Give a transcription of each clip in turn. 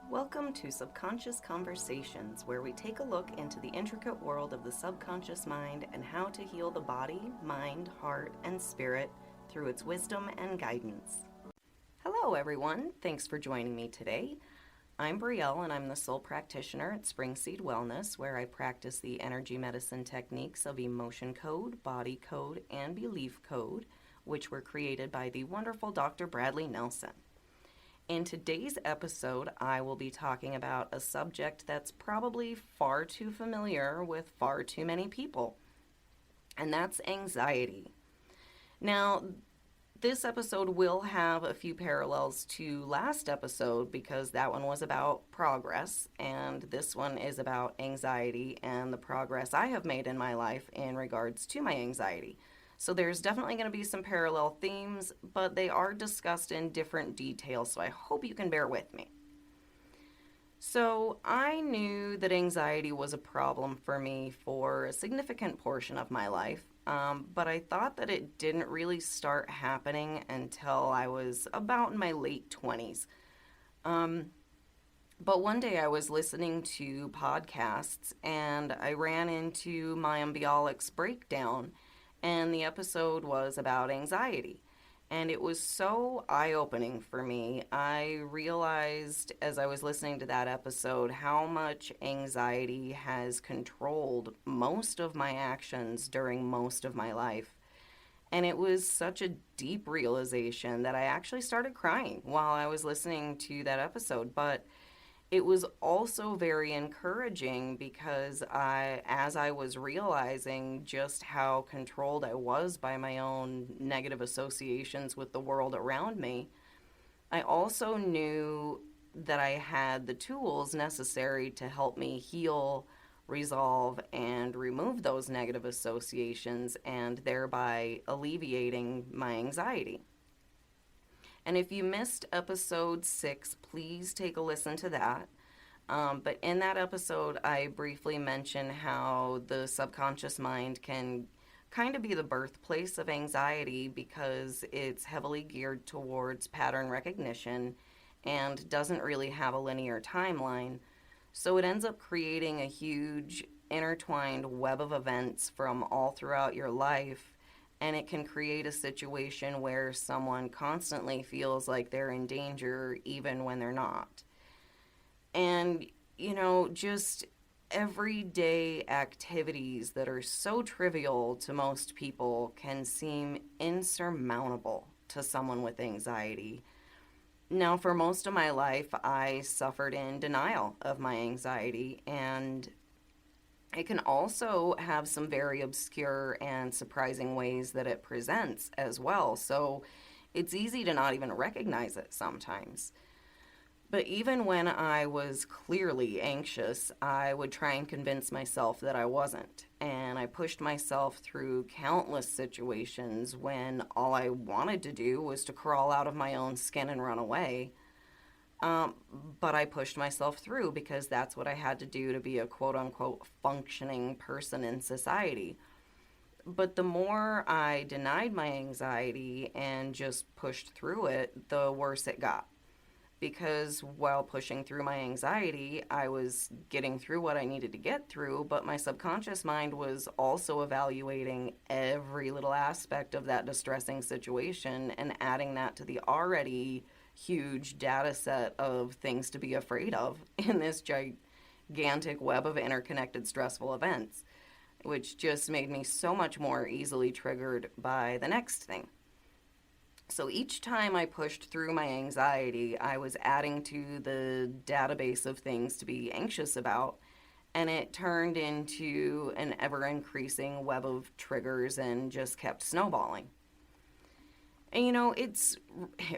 Welcome to Subconscious Conversations, where we take a look into the intricate world of the subconscious mind and how to heal the body, mind, heart, and spirit through its wisdom and guidance. Hello, everyone. Thanks for joining me today. I'm Brielle, and I'm the sole practitioner at Springseed Wellness, where I practice the energy medicine techniques of emotion code, body code, and belief code, which were created by the wonderful Dr. Bradley Nelson. In today's episode, I will be talking about a subject that's probably far too familiar with far too many people, and that's anxiety. Now, this episode will have a few parallels to last episode because that one was about progress, and this one is about anxiety and the progress I have made in my life in regards to my anxiety. So there's definitely going to be some parallel themes, but they are discussed in different details, so I hope you can bear with me. So I knew that anxiety was a problem for me for a significant portion of my life, but I thought that it didn't really start happening until I was about in my late 20s. But one day I was listening to podcasts and I ran into Mayim Bialik's breakdown, and the episode was about anxiety. And it was so eye-opening for me. I realized as I was listening to that episode how much anxiety has controlled most of my actions during most of my life. And it was such a deep realization that I actually started crying while I was listening to that episode. But it was also very encouraging because as I was realizing just how controlled I was by my own negative associations with the world around me, I also knew that I had the tools necessary to help me heal, resolve, and remove those negative associations, and thereby alleviating my anxiety. And if you missed episode 6, please take a listen to that. But in that episode, I briefly mention how the subconscious mind can kind of be the birthplace of anxiety because it's heavily geared towards pattern recognition and doesn't really have a linear timeline. So it ends up creating a huge intertwined web of events from all throughout your life, and it can create a situation where someone constantly feels like they're in danger even when they're not. And, just everyday activities that are so trivial to most people can seem insurmountable to someone with anxiety. Now, for most of my life, I suffered in denial of my anxiety, and it can also have some very obscure and surprising ways that it presents as well. So it's easy to not even recognize it sometimes. But even when I was clearly anxious, I would try and convince myself that I wasn't. And I pushed myself through countless situations when all I wanted to do was to crawl out of my own skin and run away. But I pushed myself through because that's what I had to do to be a quote-unquote functioning person in society. But the more I denied my anxiety and just pushed through it, the worse it got. Because while pushing through my anxiety, I was getting through what I needed to get through, but my subconscious mind was also evaluating every little aspect of that distressing situation and adding that to the already huge data set of things to be afraid of in this gigantic web of interconnected stressful events, which just made me so much more easily triggered by the next thing. So each time I pushed through my anxiety, I was adding to the database of things to be anxious about, and it turned into an ever-increasing web of triggers and just kept snowballing. And it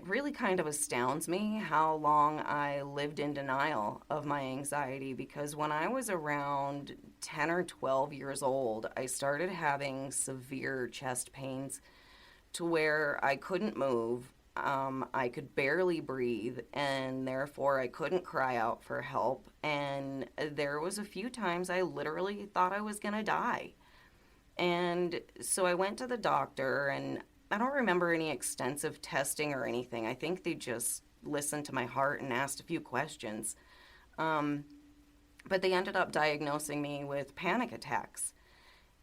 really kind of astounds me how long I lived in denial of my anxiety, because when I was around 10 or 12 years old, I started having severe chest pains to where I couldn't move, I could barely breathe, and therefore I couldn't cry out for help. And there was a few times I literally thought I was gonna die. And so I went to the doctor, and I don't remember any extensive testing or anything. I think they just listened to my heart and asked a few questions. Um, but they ended up diagnosing me with panic attacks.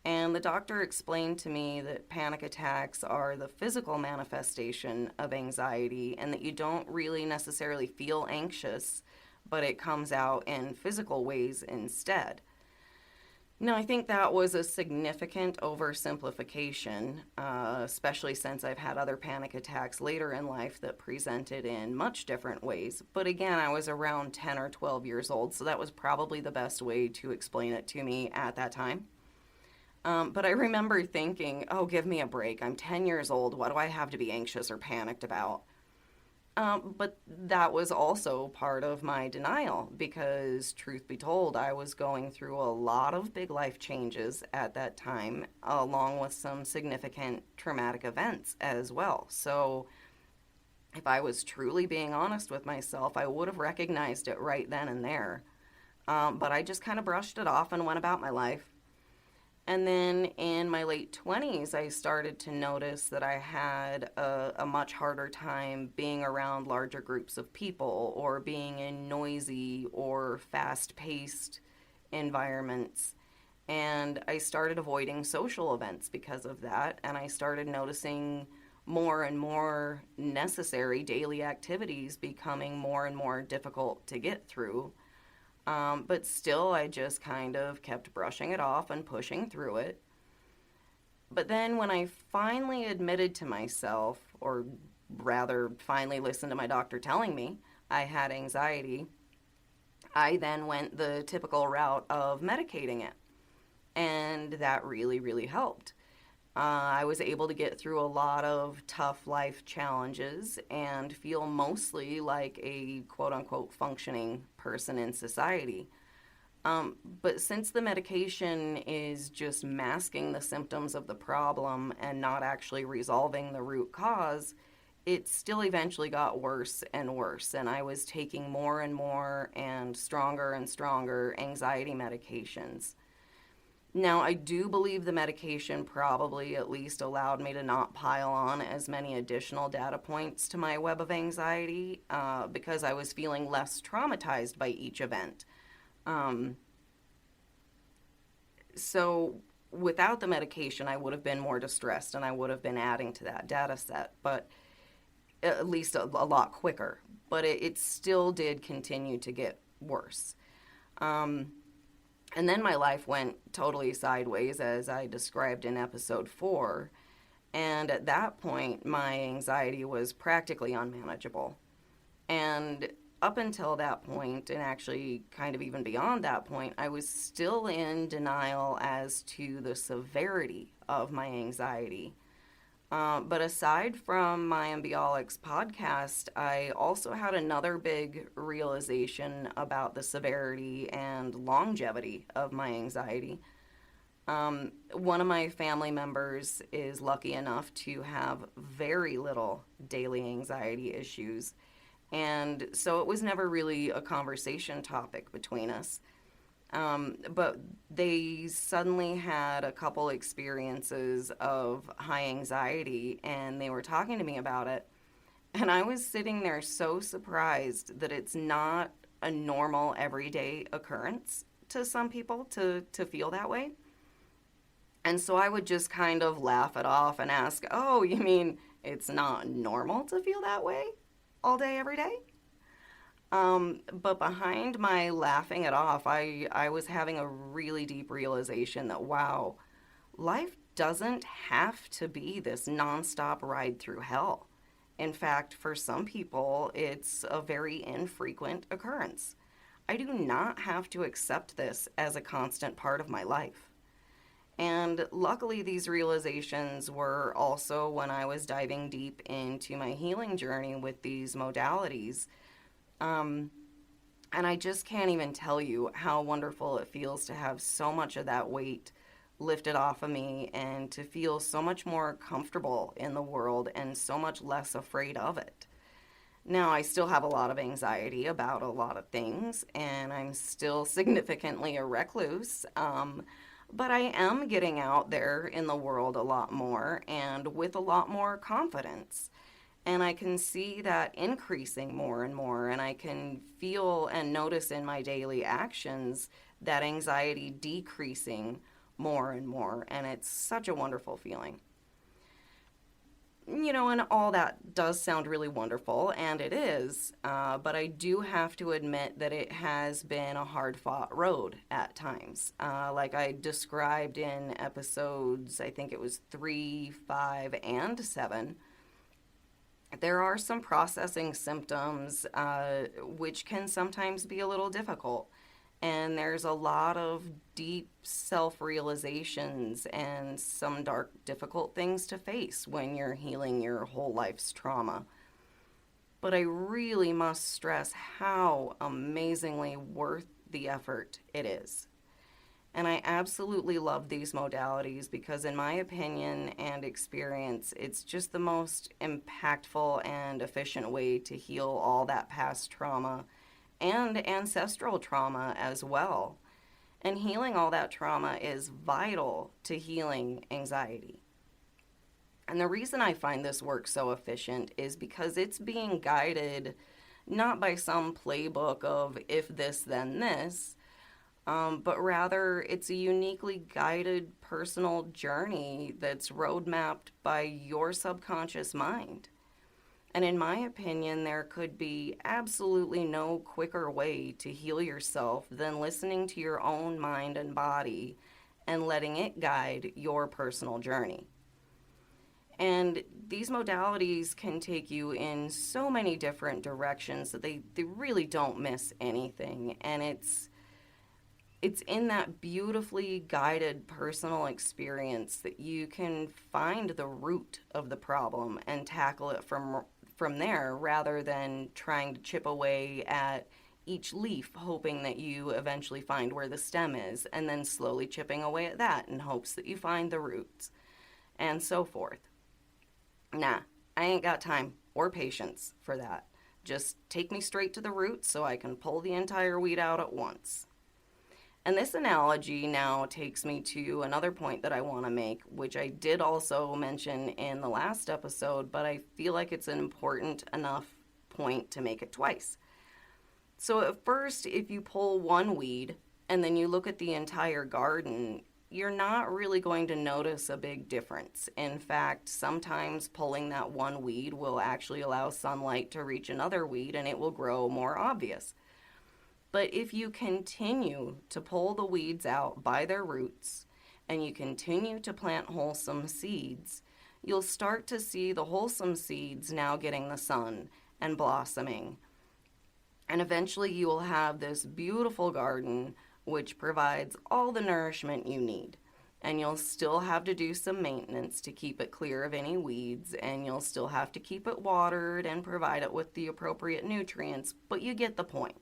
And the doctor explained to me that panic attacks are the physical manifestation of anxiety and that you don't really necessarily feel anxious, but it comes out in physical ways instead. Now, I think that was a significant oversimplification, especially since I've had other panic attacks later in life that presented in much different ways. But again, I was around 10 or 12 years old, so that was probably the best way to explain it to me at that time. But I remember thinking, oh, give me a break. I'm 10 years old. What do I have to be anxious or panicked about? But that was also part of my denial because, truth be told, I was going through a lot of big life changes at that time, along with some significant traumatic events as well. So, if I was truly being honest with myself, I would have recognized it right then and there. But I just kind of brushed it off and went about my life. And then in my late 20s, I started to notice that I had a much harder time being around larger groups of people or being in noisy or fast paced environments. And I started avoiding social events because of that. And I started noticing more and more necessary daily activities becoming more and more difficult to get through. But still, I just kind of kept brushing it off and pushing through it. But then, when I finally admitted to myself, or rather, finally listened to my doctor telling me I had anxiety, I then went the typical route of medicating it. And that really, really helped. I was able to get through a lot of tough life challenges and feel mostly like a quote unquote functioning person in society. But since the medication is just masking the symptoms of the problem and not actually resolving the root cause, it still eventually got worse and worse. And I was taking more and more and stronger anxiety medications. Now, I do believe the medication probably at least allowed me to not pile on as many additional data points to my web of anxiety because I was feeling less traumatized by each event. Um, so, without the medication, I would have been more distressed and I would have been adding to that data set, but at least a lot quicker. But it still did continue to get worse. And then my life went totally sideways, as I described in episode 4. And at that point, my anxiety was practically unmanageable. And up until that point, and actually kind of even beyond that point, I was still in denial as to the severity of my anxiety. But aside from my Embryolics podcast, I also had another big realization about the severity and longevity of my anxiety. One of my family members is lucky enough to have very little daily anxiety issues, and so it was never really a conversation topic between us. But they suddenly had a couple experiences of high anxiety and they were talking to me about it. And I was sitting there so surprised that it's not a normal everyday occurrence to some people to feel that way. And so I would just kind of laugh it off and ask, oh, you mean it's not normal to feel that way all day, every day? But behind my laughing it off, I was having a really deep realization that, wow, life doesn't have to be this nonstop ride through hell. In fact, for some people, it's a very infrequent occurrence. I do not have to accept this as a constant part of my life. And luckily, these realizations were also when I was diving deep into my healing journey with these modalities. And I just can't even tell you how wonderful it feels to have so much of that weight lifted off of me and to feel so much more comfortable in the world and so much less afraid of it. Now, I still have a lot of anxiety about a lot of things, and I'm still significantly a recluse, but I am getting out there in the world a lot more and with a lot more confidence. And I can see that increasing more and more, and I can feel and notice in my daily actions that anxiety decreasing more and more. And it's such a wonderful feeling. And all that does sound really wonderful, and it is, but I do have to admit that it has been a hard fought road at times. Like I described in episodes, I think it was 3, 5, and 7, there are some processing symptoms which can sometimes be a little difficult. And there's a lot of deep self realizations and some dark, difficult things to face when you're healing your whole life's trauma. But I really must stress how amazingly worth the effort it is. And I absolutely love these modalities because, in my opinion and experience, it's just the most impactful and efficient way to heal all that past trauma and ancestral trauma as well. And healing all that trauma is vital to healing anxiety. And the reason I find this work so efficient is because it's being guided not by some playbook of if this, then this, but rather it's a uniquely guided personal journey that's roadmapped by your subconscious mind. And in my opinion, there could be absolutely no quicker way to heal yourself than listening to your own mind and body and letting it guide your personal journey. And these modalities can take you in so many different directions that they really don't miss anything. And it's in that beautifully guided personal experience that you can find the root of the problem and tackle it from there, rather than trying to chip away at each leaf, hoping that you eventually find where the stem is, and then slowly chipping away at that in hopes that you find the roots, and so forth. Nah, I ain't got time or patience for that. Just take me straight to the roots so I can pull the entire weed out at once. And this analogy now takes me to another point that I want to make, which I did also mention in the last episode, but I feel like it's an important enough point to make it twice. So at first, if you pull one weed and then you look at the entire garden, you're not really going to notice a big difference. In fact, sometimes pulling that one weed will actually allow sunlight to reach another weed and it will grow more obvious. But if you continue to pull the weeds out by their roots and you continue to plant wholesome seeds, you'll start to see the wholesome seeds now getting the sun and blossoming. And eventually you will have this beautiful garden which provides all the nourishment you need. And you'll still have to do some maintenance to keep it clear of any weeds, and you'll still have to keep it watered and provide it with the appropriate nutrients, but you get the point.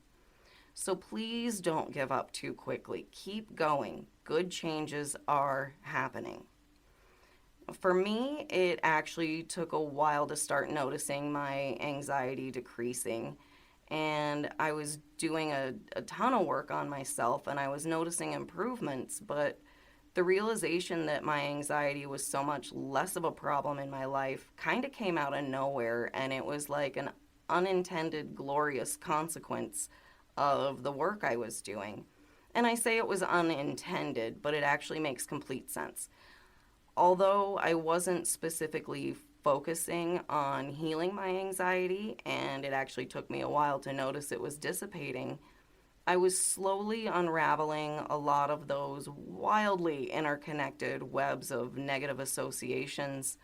So please don't give up too quickly. Keep going. Good changes are happening. For me, it actually took a while to start noticing my anxiety decreasing. And I was doing a ton of work on myself and I was noticing improvements, but the realization that my anxiety was so much less of a problem in my life kind of came out of nowhere, and it was like an unintended glorious consequence of the work I was doing. And I say it was unintended, but it actually makes complete sense. Although I wasn't specifically focusing on healing my anxiety, and it actually took me a while to notice it was dissipating, I was slowly unraveling a lot of those wildly interconnected webs of negative associations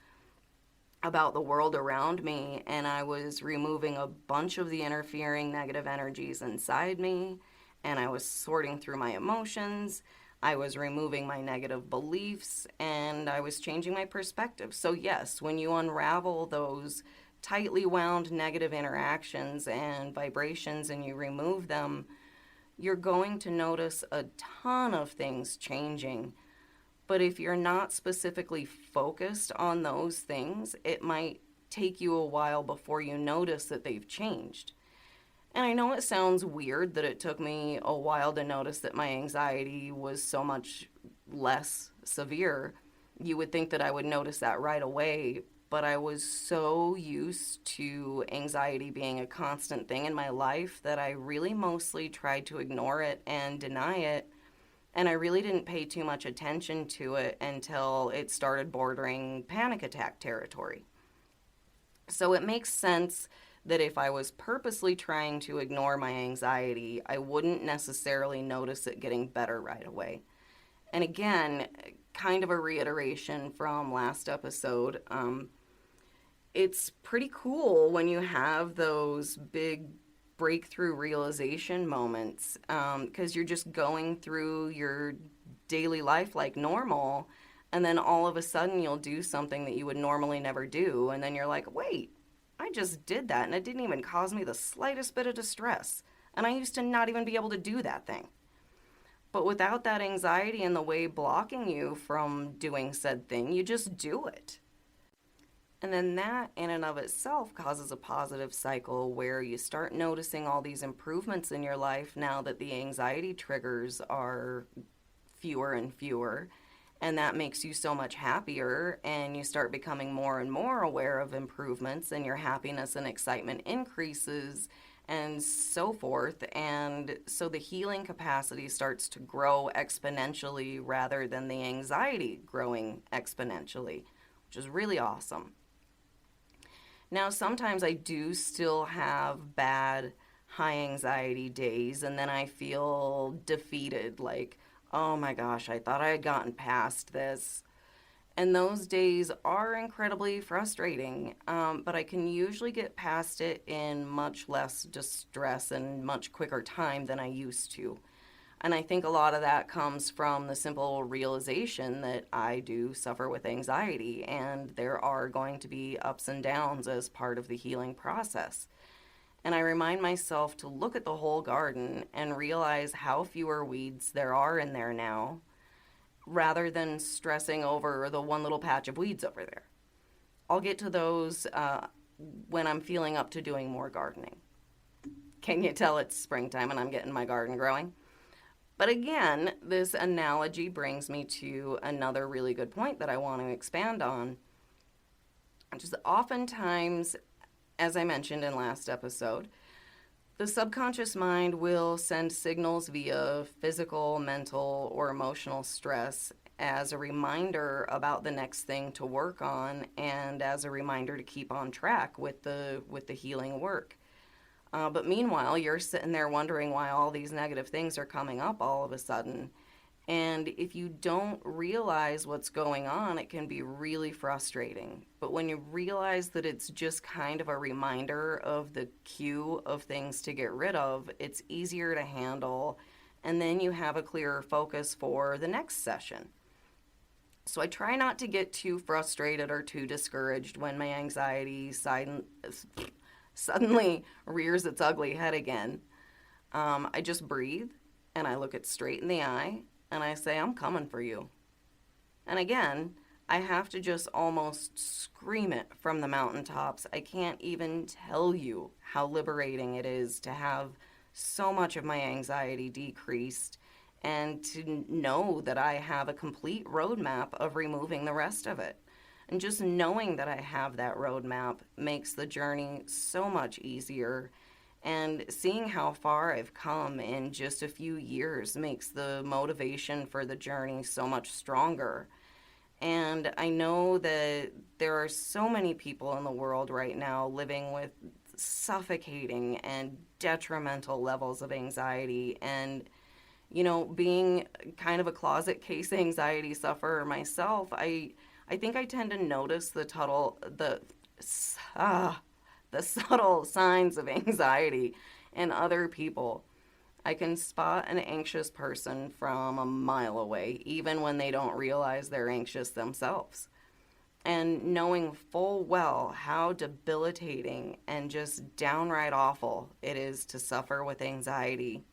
about the world around me, and I was removing a bunch of the interfering negative energies inside me, and I was sorting through my emotions, I was removing my negative beliefs, and I was changing my perspective. So yes, when you unravel those tightly wound negative interactions and vibrations and you remove them, you're going to notice a ton of things changing. But if you're not specifically focused on those things, it might take you a while before you notice that they've changed. And I know it sounds weird that it took me a while to notice that my anxiety was so much less severe. You would think that I would notice that right away, but I was so used to anxiety being a constant thing in my life that I really mostly tried to ignore it and deny it. And I really didn't pay too much attention to it until it started bordering panic attack territory. So it makes sense that if I was purposely trying to ignore my anxiety, I wouldn't necessarily notice it getting better right away. And again, kind of a reiteration from last episode, it's pretty cool when you have those big breakthrough realization moments, because you're just going through your daily life like normal, and then all of a sudden you'll do something that you would normally never do, and then you're like, wait, I just did that and it didn't even cause me the slightest bit of distress, and I used to not even be able to do that thing. But without that anxiety in the way blocking you from doing said thing, you just do it. And then that in and of itself causes a positive cycle where you start noticing all these improvements in your life now that the anxiety triggers are fewer and fewer. And that makes you so much happier, and you start becoming more and more aware of improvements, and your happiness and excitement increases, and so forth. And so the healing capacity starts to grow exponentially rather than the anxiety growing exponentially, which is really awesome. Now, sometimes I do still have bad, high anxiety days, and then I feel defeated, like, oh my gosh, I thought I had gotten past this. And those days are incredibly frustrating, but I can usually get past it in much less distress and much quicker time than I used to. And I think a lot of that comes from the simple realization that I do suffer with anxiety, and there are going to be ups and downs as part of the healing process. And I remind myself to look at the whole garden and realize how fewer weeds there are in there now, rather than stressing over the one little patch of weeds over there. I'll get to those when I'm feeling up to doing more gardening. Can you tell it's springtime and I'm getting my garden growing? But again, this analogy brings me to another really good point that I want to expand on, which is oftentimes, as I mentioned in last episode, the subconscious mind will send signals via physical, mental, or emotional stress as a reminder about the next thing to work on, and as a reminder to keep on track with the healing work. But meanwhile, you're sitting there wondering why all these negative things are coming up all of a sudden. And if you don't realize what's going on, it can be really frustrating. But when you realize that it's just kind of a reminder of the queue of things to get rid of, it's easier to handle. And then you have a clearer focus for the next session. So I try not to get too frustrated or too discouraged when my anxiety suddenly rears its ugly head again. I just breathe, and I look it straight in the eye, and I say, I'm coming for you. And again, I have to just almost scream it from the mountaintops. I can't even tell you how liberating it is to have so much of my anxiety decreased, and to know that I have a complete roadmap of removing the rest of it. And just knowing that I have that roadmap makes the journey so much easier. And seeing how far I've come in just a few years makes the motivation for the journey so much stronger. And I know that there are so many people in the world right now living with suffocating and detrimental levels of anxiety. And, you know, being kind of a closet case anxiety sufferer myself, I think I tend to notice the subtle signs of anxiety in other people. I can spot an anxious person from a mile away, even when they don't realize they're anxious themselves. And knowing full well how debilitating and just downright awful it is to suffer with anxiety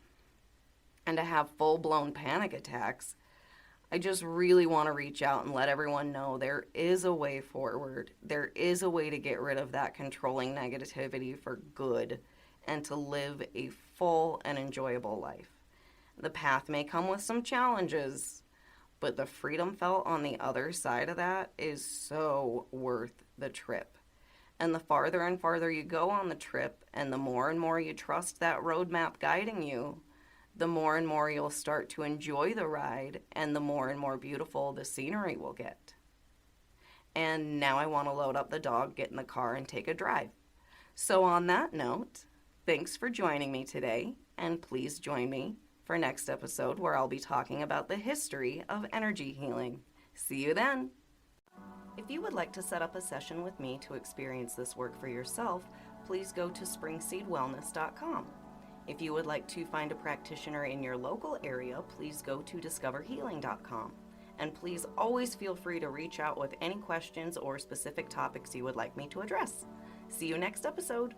and to have full-blown panic attacks, I just really want to reach out and let everyone know there is a way forward. There is a way to get rid of that controlling negativity for good and to live a full and enjoyable life. The path may come with some challenges, but the freedom felt on the other side of that is so worth the trip. And the farther and farther you go on the trip, and the more and more you trust that roadmap guiding you, the more and more you'll start to enjoy the ride, and the more and more beautiful the scenery will get. And now I want to load up the dog, get in the car, and take a drive. So, on that note, thanks for joining me today, and please join me for next episode where I'll be talking about the history of energy healing. See you then! If you would like to set up a session with me to experience this work for yourself, please go to springseedwellness.com. If you would like to find a practitioner in your local area, please go to discoverhealing.com. And please always feel free to reach out with any questions or specific topics you would like me to address. See you next episode.